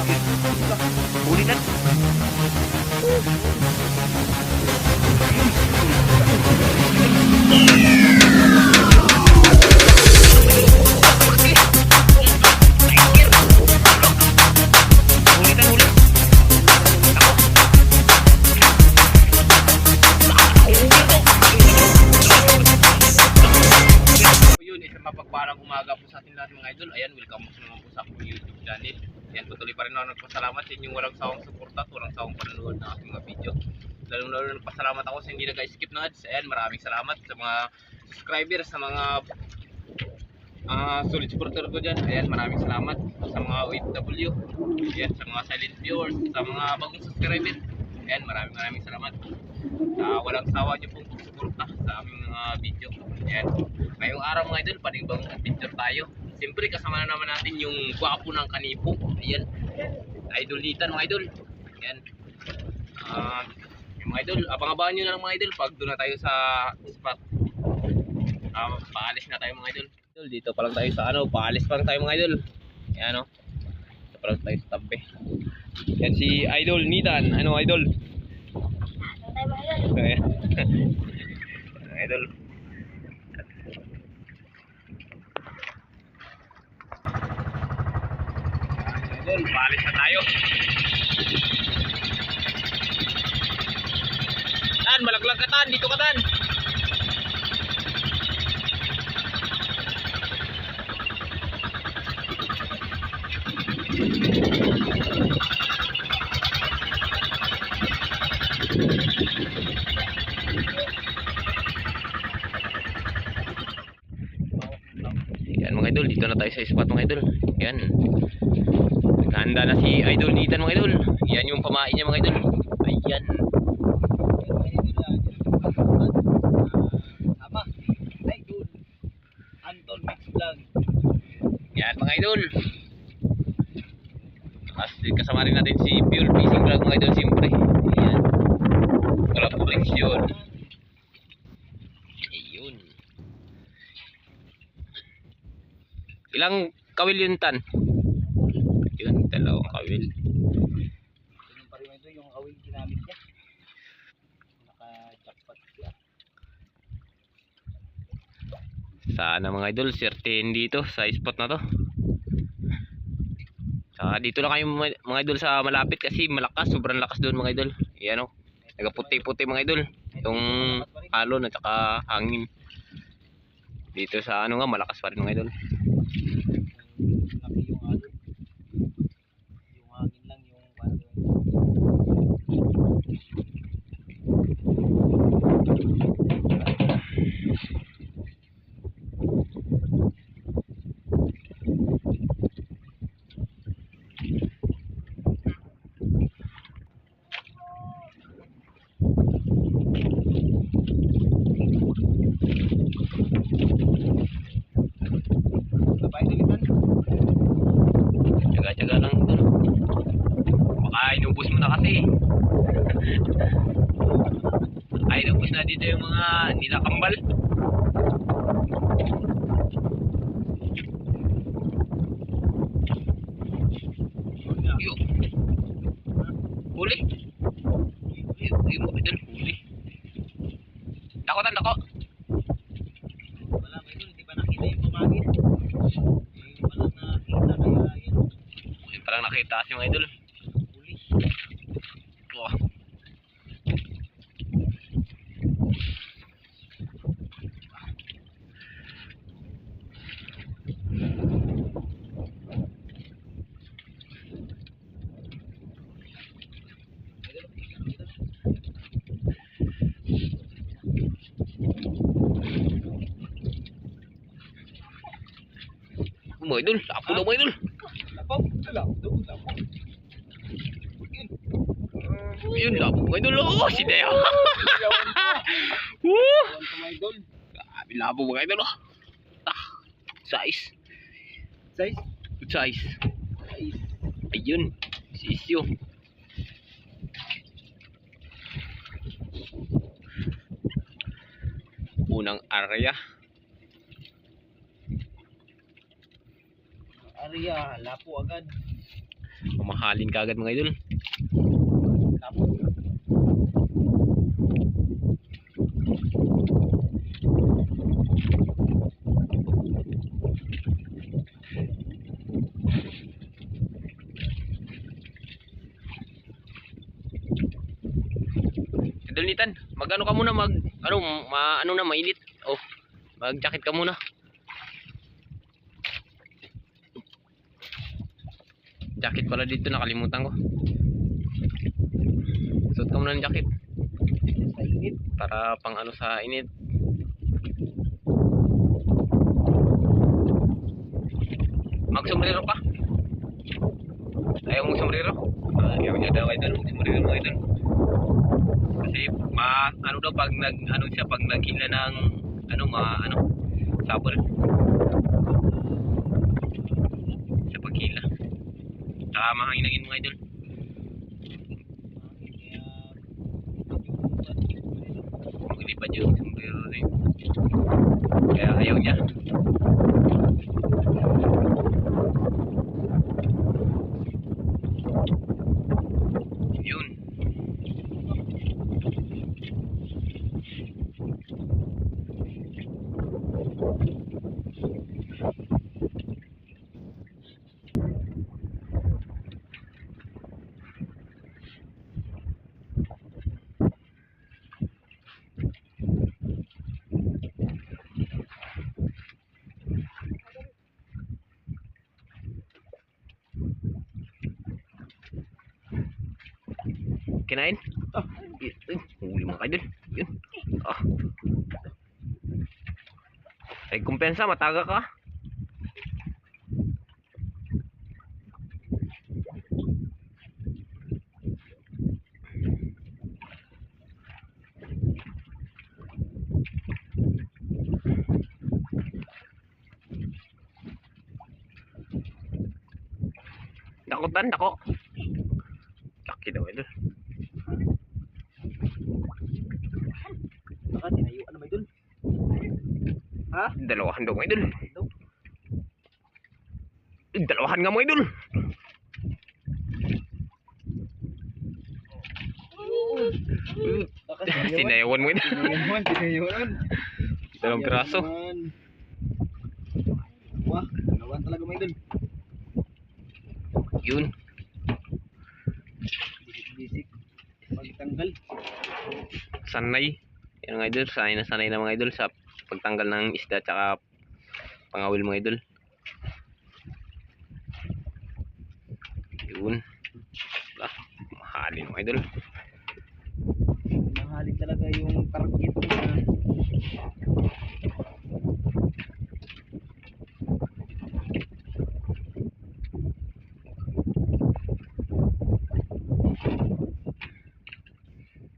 Huli na. Mapagpalang umaga po sa ating lahat mga idol. Ayan, welcome po naman po sa aking YouTube channel. Ayan, patuloy pa rin ako nagpasalamat sa inyong walang sawang suporta at walang sawang panonood ng aking mga video. Lalo nagpasalamat ako sa hindi nag-skip ng ads. Ayan, maraming salamat sa mga subscribers, sa mga solid supporter ko dyan. Ayan, maraming salamat sa mga OFW. Ayan, sa mga silent viewers, sa mga bagong subscriber. Ayan, maraming salamat sa walang sawa nyo pong suporta sa aming mga video. Ayan, ngayong araw mga idol, panibang adventure tayo. Siyempre kasama na naman natin yung gwapo ng kanipo. Ayan, idol Nitan mga idol. Ayan, yung mga idol, abang-abangan nyo na lang mga idol pag doon na tayo sa spot. Paalis na tayo mga idol. Dito pa lang tayo sa paalis pa lang tayo mga idol. Ayan o, dito pa lang tayo sa tabi. Yan si idol Nitan. Ano idol? Ayan. Idol. Idol, paalis na tayo. Tan, malaglag ka tan, dito ka tan. Yan mga idol, dito na tayo sa spot mga idol. Yan, naghahanda na si idol Nitan mga idol. Yan yung pamain niya mga idol. Ayan. Sama idol Anton Mix Vlog. Yan mga idol. Kasama rin natin si Pure Fishing Vlog mga idol siyempre. Ayan, collaboration. Ayun. Ilang kawil yun tan? Yun, dalawang kawil. Ganun pa rin ito yung awing ginamit niya. Naka-jackpot siya. Sana mga idol, certain dito sa spot na to. Saka dito lang kayo mga idol sa malapit kasi malakas, sobrang lakas doon mga idol. Ayan o, nagaputi-puti mga idol. Yung alon at saka hangin. Dito sa malakas pa rin mga idol. Laki yung alon. Yung hangin lang yung parang Tsaga-tsaga lang ito. Baka inubos mo na kasi. Ay, inubos na dito yung mga nilakambal. Yo. Huli. Yung mga idol, huli. Dako tan, dako. wala ba ito, hindi pa nakita yung pamangin. Hindi pa lang nakita kaya yan. Ayun, parang nakita kasi mga idol. Huli. Oh. Mga idol, lapo daw mga idol. Lapaw, lapaw. Yun, lapo mga idol. Oh, si Deo. Woo! Ayan po mga idol. Grabe, lapo mga idol. Size. Size? Good size. Size. Ayun, sisyo. Unang area. Area, lapo agad. Mamahalin ka agad mga idol. Lapo. Idol Nitan, magano ka muna ano na mainit. Oh, mag-jacket ka muna. Jacket pala dito, nakalimutan ko. Suot ka muna ng jacket Sa init. para pang ano sa init. Magsombrero ka? Ayaw mong sombrero? Ayaw niya daw idol, sombrero mo idol. Kasi ano daw pag pag naghila ng sabon sa paghila. Saka mahangin mga idol. Maglipad yung sombrero rin. Kaya ayaw niya. Yun. Kinain? Huli mga idol. Yun. Ay kumpensa, mataga ka. Dakotan, dako. Laki daw idol. Baka tinayuan na may dun. Ha? Dalawahan daw mga idol. Dalawahan nga mga idol. Baka Sinayawan mo idol. tinayuan. Dalawang piraso. Wah, dalawan talaga may dun. Yun. Bisik. Pagtanggal. Sanay. Yan mga idol. Sanay na mga idol sa pagtanggal ng isda tsaka pangawil mga idol. Yun. Mahalin mga idol. Mahalin talaga yung target na.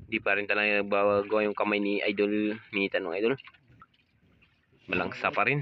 Di pa rin talaga nagbago yung kamay ni Idol Nitan mga idol. Malangsa pa rin.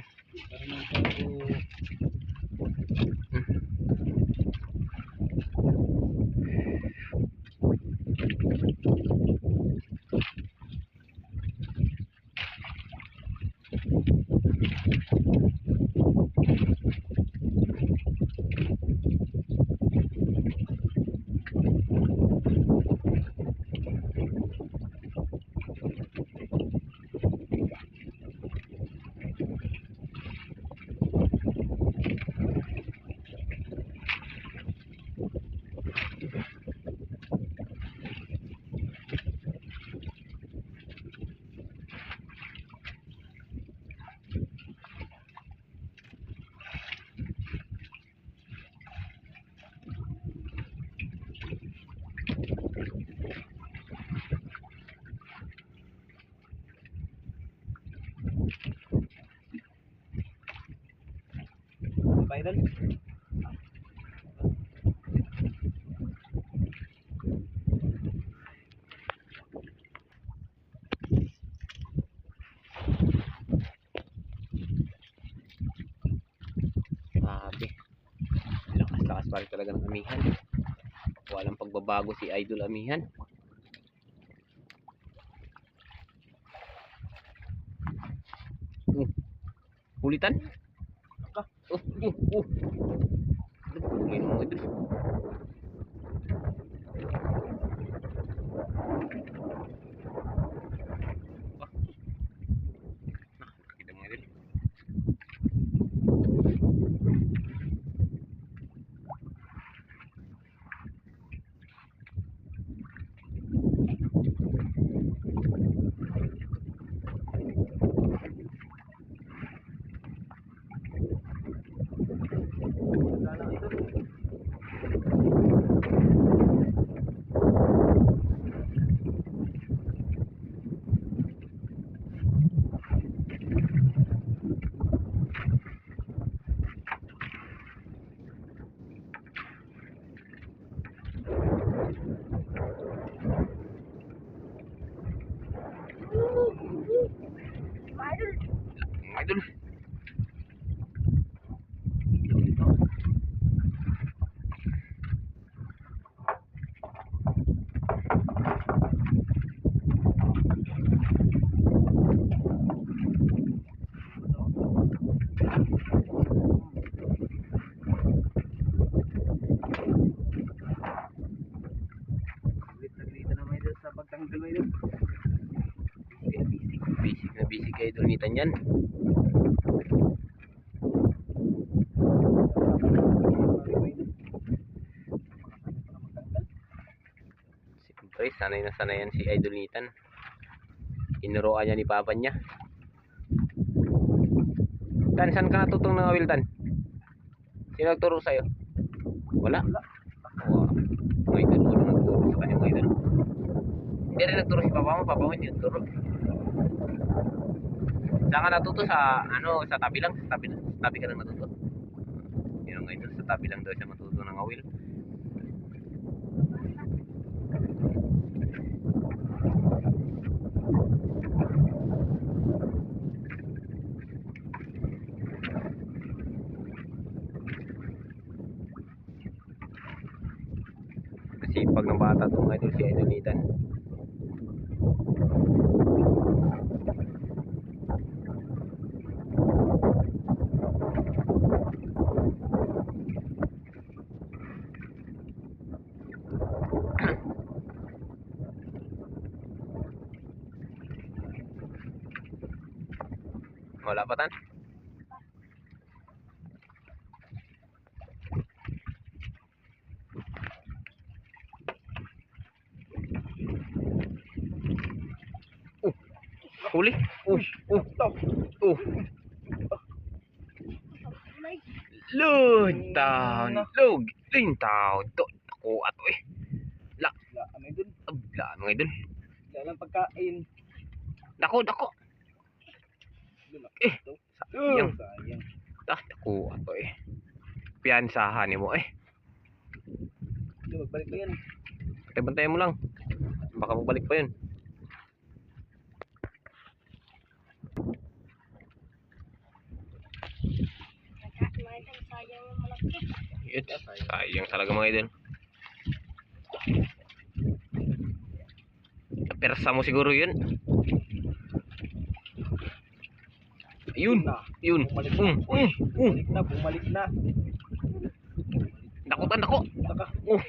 Idol. Grabe. Lakas-lakas pa rin talaga ng amihan. Walang pagbabago si Idol Amihan. Kulitan. May mga idol. Kita mga idol. Wala lang ito. Mga idol. Naglit na may idol sa pagtanggal may idol. Basic na basic kayo dunitan yan. Siyempre, sanay na sanay yan si Idol Nitan. Tinuruan niya ni Papa niya. Tan, saan ka natutong ng awil, Tan? Sino nagturo sa'yo? Wala? Oo. Mga idol, wala nagturo sa kanya, mga idol. Hindi rin nagturo si Papa mo hindi nagturo. Saan ka natuto? Sa tabi lang? Sa tabi ka lang natuto? Yun mga idol, sa tabi lang daw siya matuto ng awil. Sipag ng bata itong idol si Idol Nitan. Wala pa, Tan? Huli. Luntaw. Luntaw. Ako ato eh. Wala may idol. Abla mga idol. Wala lang pagkain. Dako. Eh. Sayang. Sayang. Ako ato eh. Piyansahan ni mo eh. Hindi magbalik pa yan. Bantayan mo lang. Baka magbalik pa yun. Yun. Sayang talaga mga idol. Persa mo siguro yun. Ayun. Yun. Bumalik na. Dako, Tan, dako. Taka.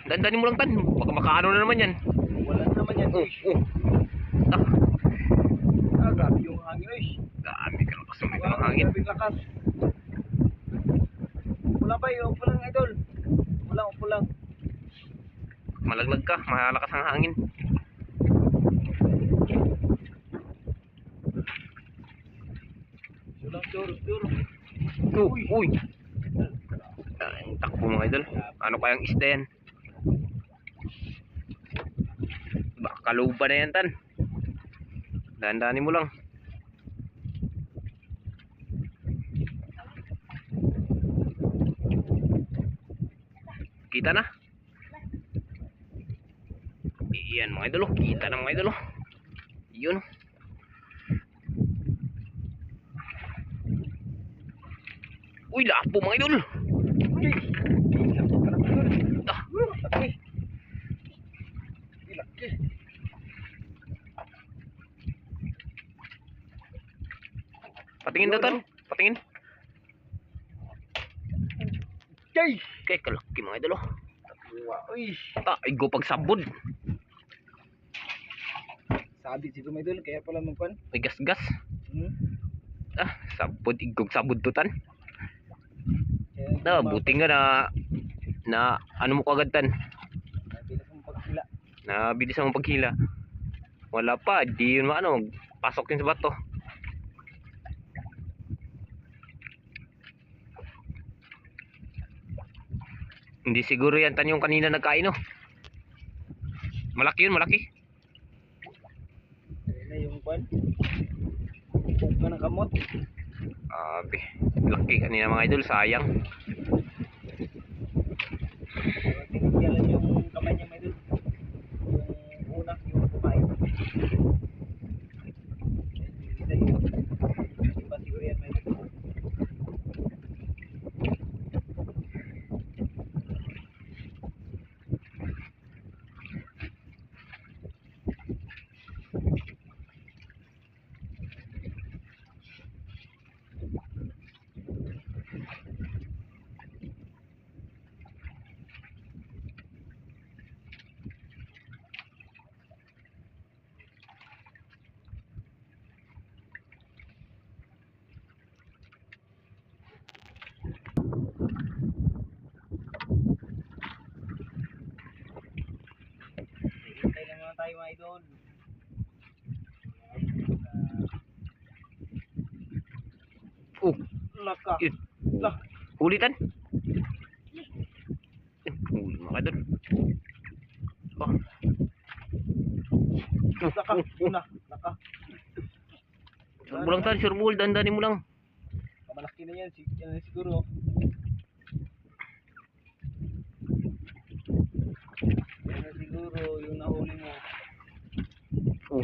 Dandanin mo lang, Tan. Baka makaano na naman yan. Wala na naman yan. Grabe yung hangin eh. Dami ka lang kasumay ka ng hangin. Grabe lakas. Wala ba yung upo lang idol? Walang upo lang. Malaglag ka, malakas ang hangin. Suro. Uy. Ay, takbo mga idol. Ano kayang isda yan? Baka kaluba na yan, Tan. Dahan-dahanin mo lang. Kita na. Iyan mga idol. Kita na mga idol. Yun. Uy, lapo mga idol. Laki. Patingin daw, Tan. Patingin. Jay! Kay kalaki mga idol. Uy! Igo pagsabod. Sabit si mga idol, kaya pala magpan. May gas-gas. Hmm? Sabod, igog sabod tutan. Kaya Buti nga na ano mo kagad tan. bilis mong pagkila. Nabilis ang paghila. Wala pa, di yun maano, pasok yun sa bato. Hindi siguro yan tan yung kanina nagkain, no? Malaki yun, malaki. Kaya na yung pan. Pupog ka ng kamot. Abi, laki kanina mga idol, sayang. Tinigyalan yung kamay niya mga idol. Yung una, yung kumain. Iba siguro yan mga idol. Hintay lang naman tayo mga idol. Laka. Yun. Lah. Huli tan. Huli mga idol. Oh. Laka. Una. Laka. Bulang tan, sure ball, dandanin mo lang. Malaki na yan. Yan siguro. Yan siguro yung nahuli mo. Oh.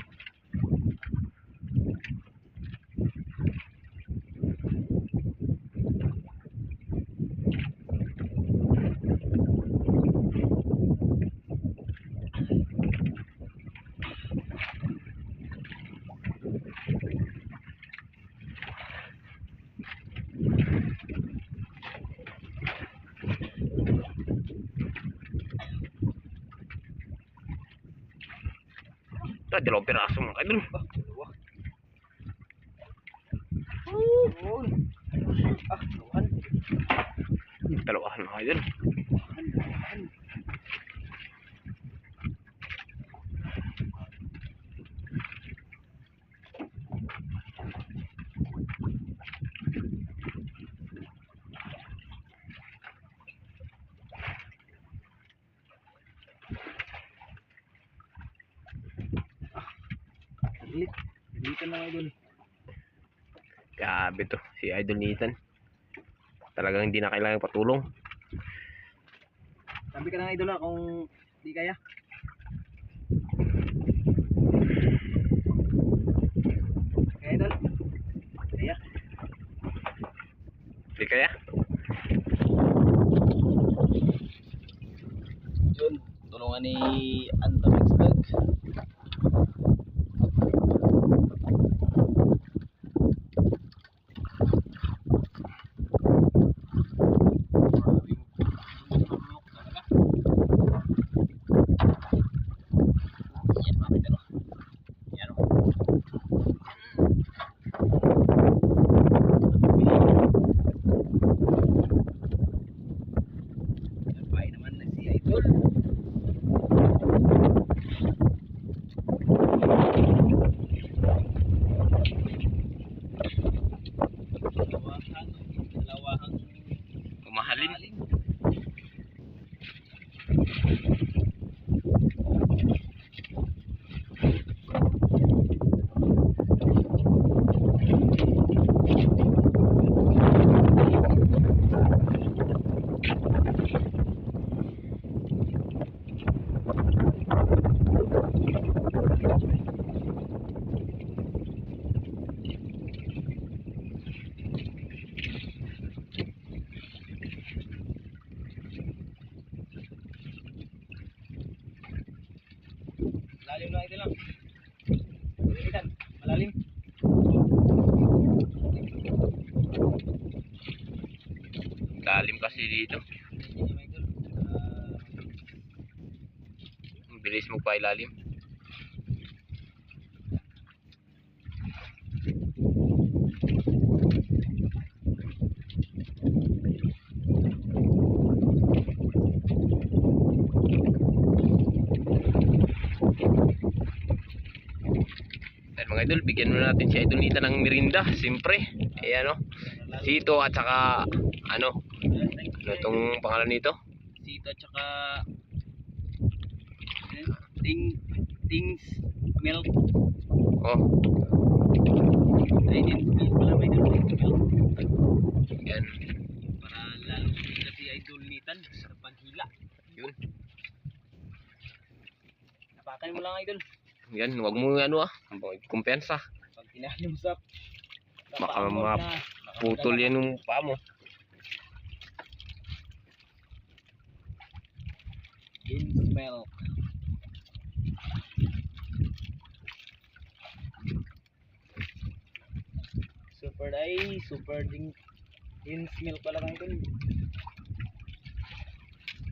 Dalawang piraso mga idol. Dalawa. Yun. Dalawan. Dalawahan mga idol. Dalawan. Lit. Litan na idol. Grabe to, si Idol Nathan. Talagang hindi na kailangan patulong. Sabi ka na idol kung di kaya. Kaya idol. Kaya. Hindi kaya? Yun. Tulungan ni Antamix Vlog. Umahalin. Malalim lang ito lang. Itan, malalim. Lalim kasi dito. bilis magpailalim. At mga idol, bigyan muna natin si Idol Nita ng merinda, siyempre. Ayan o. Sito at saka ano tong pangalan nito? Sito at saka Tings milk. Oh, Ay, Tings milk pala, may Idol. Tings milk. yan. Para lalo sila si Idol Nitan sa paghila. Yun. Napakan mo lang, Idol. Yan, wag mo ano kumpensa. Pag tinanim sa Baka paamot na, Putol yan yung paa mo. Tings milk. Super Tings milk pala kayo dun.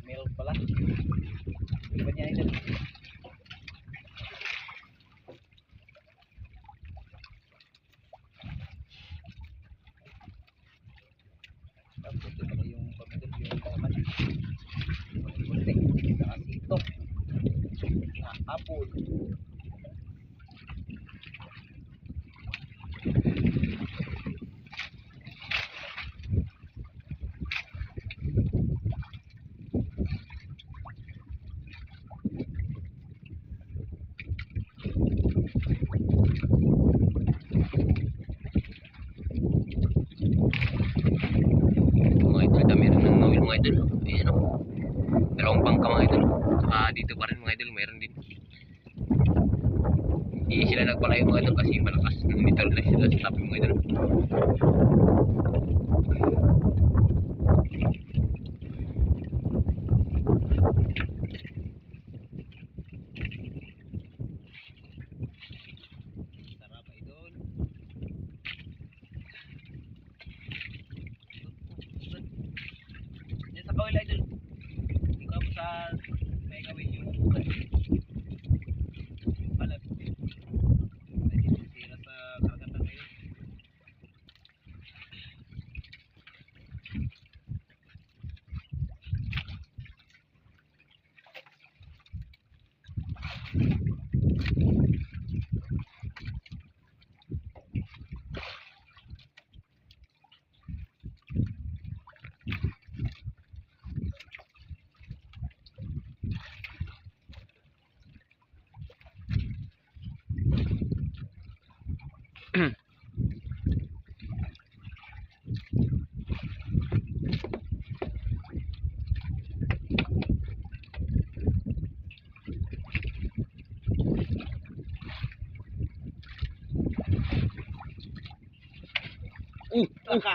Milk pala. Iba niya ito. Tapos ito pala yung pamidol yung kaman. Kunti. Saka sito. Na apple. Mga idol, dami rin ng nawil mga idol. Ayan o. Dalawang bangka mga idol. Saka dito pa rin mga idol, mayroon din. Hindi sila nagpalayo mga idol kasi malakas. Nandito lang sila sa tabi mga idol. Sarap idol. Yan sa kawil idol. Ikaw mo sa may kawil yung balat. Ay, sisira sa karagatan ngayon.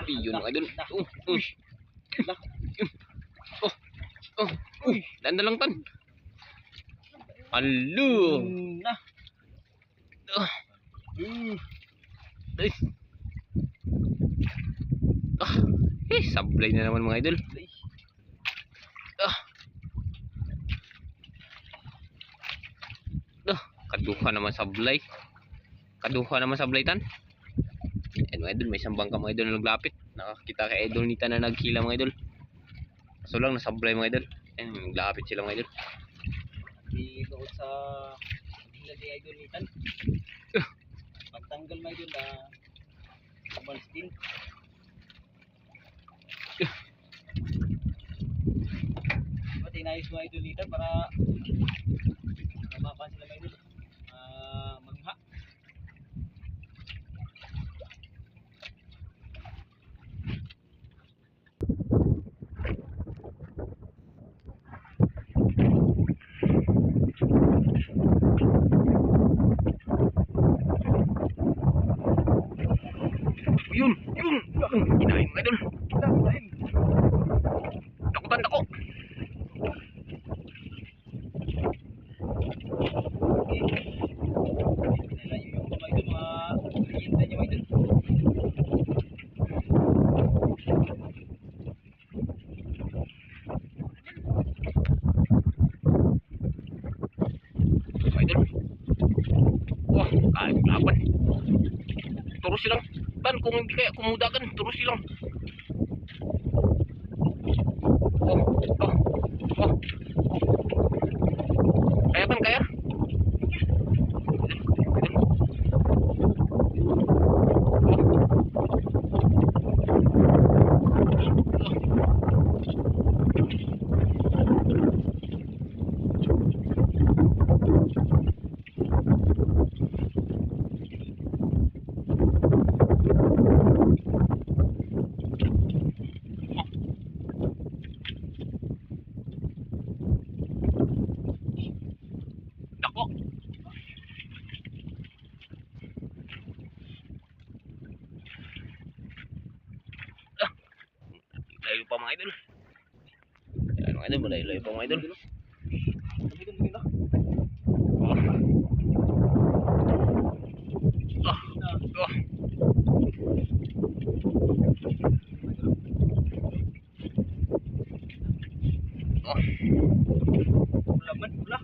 Yun mga idol. Danda lang tan. Halo. Na. Sablay na naman mga idol. Kaduha naman sablay. Kaduha naman sablay tan. And mga idol, may isang bangka mga idol na naglapit. Nakakita kay Idol Nita na naghila mga idol. Kaso lang nasablay mga idol. And naglapit sila mga idol. Dito sa hila ni Idol Nitan. Pagtanggal mo idol na umalis din. Pati inayos mo Idol Nitan para mapan sila mga idol. Mangha. Yun. Kinain mga idol. Takutan ako. Terus silang. Tan, kung hindi kaya kumudagan, terus silang. Oh, oh, oh. Kaya Tan, kaya? Dako. Layo pa mga idol. Ayan mga idol, malayo-layo pa mga idol. Oh. Oh. Oh. Ulaman, ula.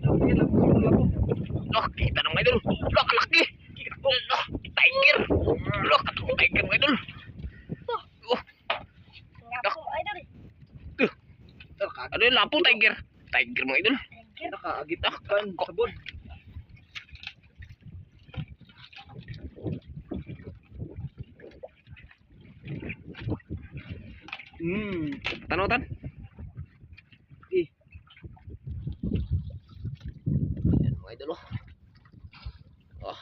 Laki, laki. Oh, kita ng mga idol. Loh, kalaki. Loh, tiger. Loh, katong tiger mga idol. Oh. Lapo, idol. Ano yung lapo, tiger? Tiger mga idol. Nakaagit-agitan sabon. Tanutan. Eh, Ayan mga idol oh. Oh.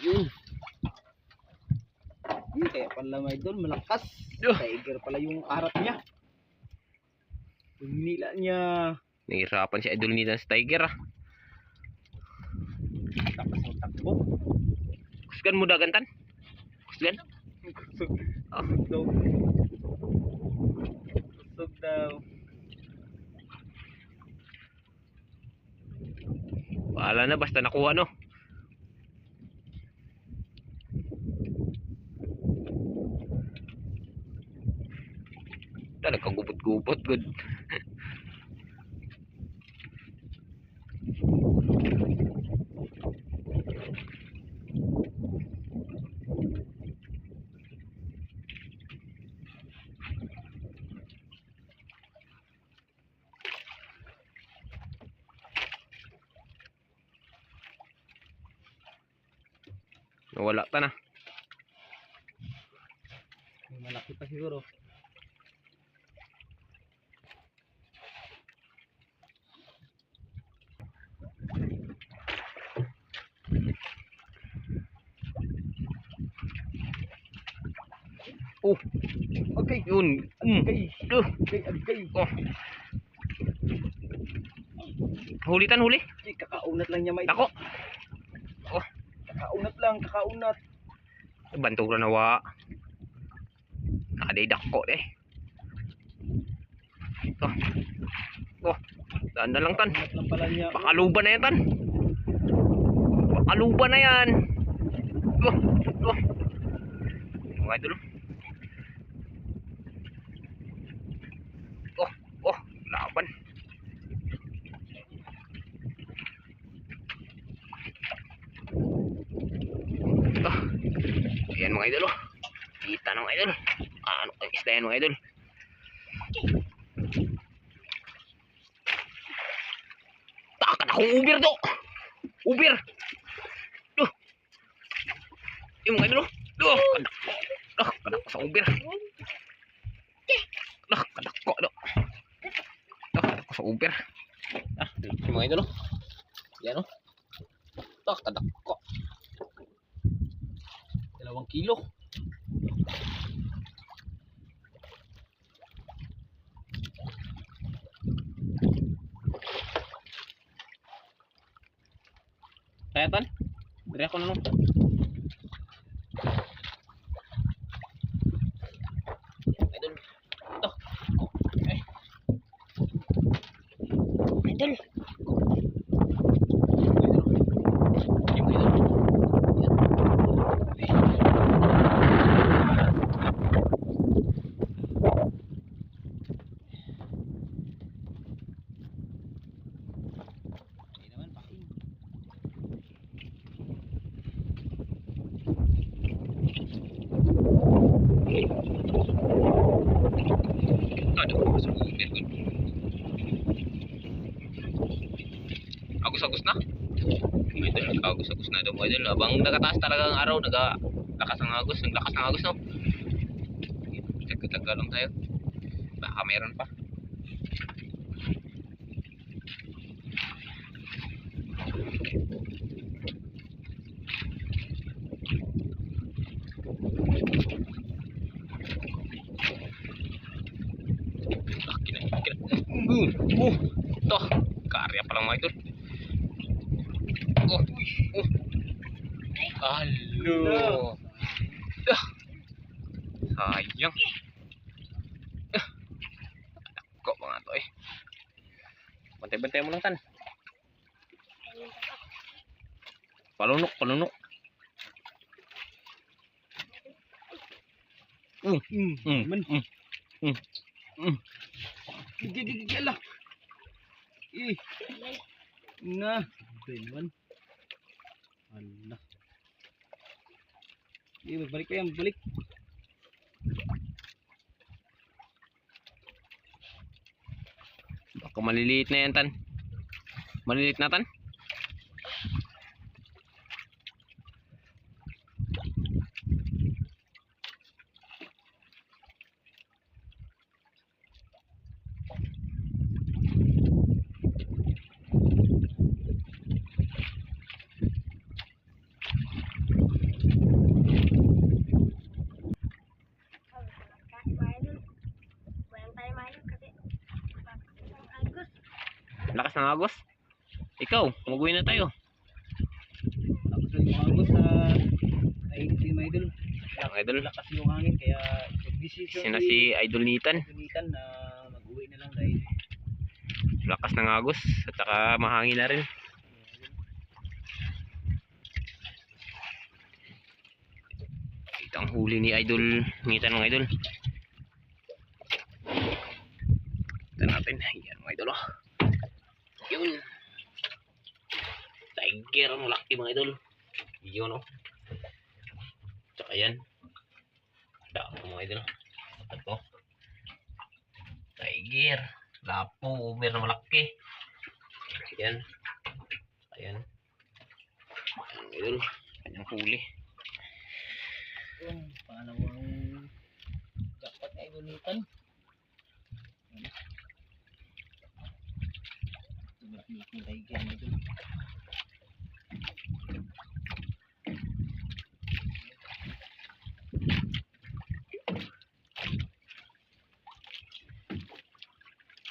Yun. kaya pala mga idol, malakas. Yo. Tiger pala yung harap niya. Yung nila niya. Nahihirapan si idol nila sa tiger ah. Takas ng takbo. Kusgan mo dagantan. Kusgan. Kusog. Oh. Kusog daw. Kusog daw. Wala na, basta nakuha no. Talagang gubot-gubot good. Nawala ta na. May malaki pa siguro. Oh, Okay. yun. Agay. Duh. Agay. Oh. Hulitan huli. Kakaunat lang niya may. Dako. Oh, Kakaunat lang, kakaunat. bantura na wa. Nakaday dako eh. Oh. Oh. Daan na lang tan. Kakaunat lang pala niya. Pakaluban na yan tan. Pakaluban na yan. Oh. Oh. Mga idol. Oh. Oh. Laban. Oh. Ayan mga idol oh. Kita ng mga idol. Ano ang isda yan mga idol. Takan akong uber do. Uber. Duh. Yung mga idol oh. Duh. Kadak. Duh. Kadak ko sa uber. Duh. Kadak ko do. Duh. Kadak ko sa uber. Ah. Yung mga idol oh. Yan oh. Duh. Kadak ko. 2 kilo. Kaya tan? Beri ako na nung. Idol. Ito. Okay. Idol. Yung idol. Yan. Hindi naman paking. Very good. Agos-agos na. Idol, agos-agos na daw mga idol. Abang nagataas talaga ang araw, lakas ng agos, ang lakas ng agos no. Tagka lang tayo. Baka meron pa. Ito, karya pa lang mga idol. Halo. Sayang. Kok mga to eh. Bantay-bantay mo lang tan. Palunok. Gigi ala. Na. Naman. Allah. Balik pa yan, balik. Baka maliliit na yan tan. Maliliit na tan. Lakas ng agos. Ikaw, mag-uwi na tayo. Tapos yung agos sa nainit din mga idol. Ang idol, Lakas yung hangin kaya decision sina si Idol Nitan. na mag-uwi na lang dahil Lakas ng agos at saka mahangin na rin. Ito ang huli ni Idol Nitan mga idol. Ito natin. Ayan mga idol oh. Yun. Tiger ang laki mga idol. Yun oh. Tsaka yan. Dako mga idol. Ito. Tiger. Lapo. Uber na malaki. Ayan. Ayan. Ayan mga idol. Kanyang huli. yung pangalawang dapat na idolitan. Malaking tiger na ito.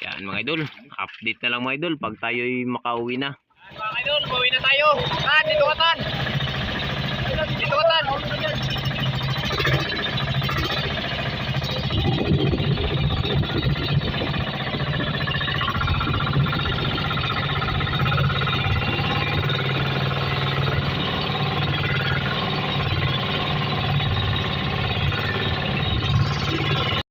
Yan mga idol. Update na lang mga idol pag tayo'y makauwi na. Mga idol, pauwi na tayo. Dito